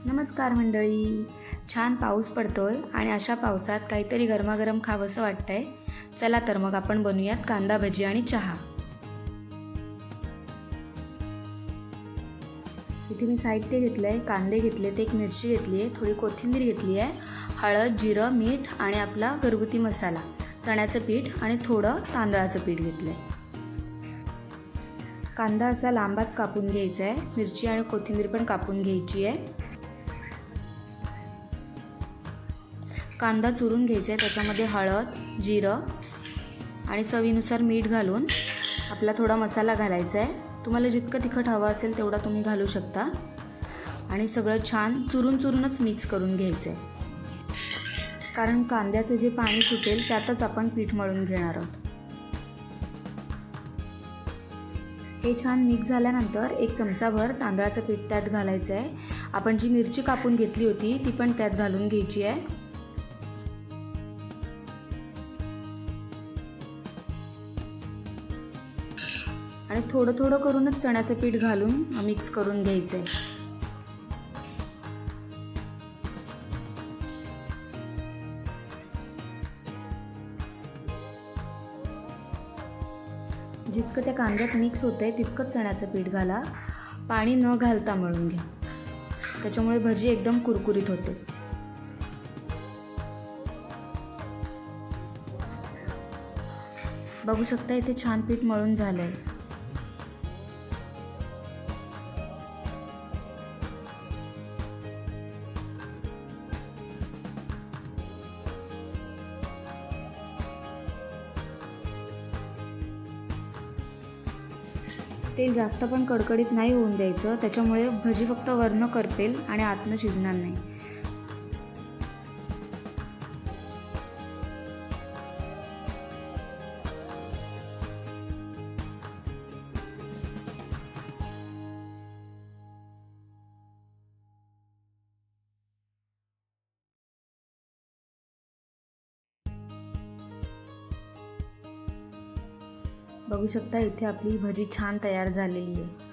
नमस्कार मंडळी. छान पाऊस पडतोय आणि अशा पावसात काहीतरी गरमागरम खावंसं वाटतंय. चला तर मग आपण बनवूयात कांदा भजी आणि चहा. इथे मी साहित्य घेतलं आहे. कांदे घेतलेत, एक मिरची घेतली आहे, थोडी कोथिंबीर घेतली आहे, हळद, जिरं, मीठ आणि आपला घरगुती मसाला, चण्याचं पीठ आणि थोडं तांदळाचं पीठ घेतलं आहे. कांदा असा लांबाच कापून घ्यायचा आहे. मिरची आणि कोथिंबीर पण कापून घ्यायची आहे. कांदा चुरून घ्यायचा आहे. त्याच्यामध्ये हळद, जिरं आणि चवीनुसार मीठ घालून आपला थोडा मसाला घालायचा आहे. तुम्हाला जितकं तिखट हवं असेल तेवढा तुम्ही घालू शकता. आणि सगळं छान चुरूनच मिक्स करून घ्यायचं आहे. कारण कांद्याचं जे पाणी सुटेल त्यातच आपण पीठ मळून घेणार आहोत. हे छान मिक्स झाल्यानंतर एक चमचाभर तांदळाचं पीठ त्यात घालायचं आहे. आपण जी मिरची कापून घेतली होती ती पण त्यात घालून घ्यायची आहे. आणि थोडं करूनच चण्याचं पीठ घालून मिक्स करून घ्यायचं आहे. जितकं त्या कांद्यात मिक्स होतंय तितकंच चण्याचं पीठ घाला. पाणी न घालता मळून घ्या. त्याच्यामुळे भजी एकदम कुरकुरीत होते. बघू शकता इथे छान पीठ मळून झालंय. तेल जास्त पण कडकडीत नाही होऊन द्यायचं. त्याच्यामुळे भजी फक्त वरनं करपेल आणि आतनं शिजणार नाही. बघू शकता इथे आपली भजी छान तयार झालेली आहे.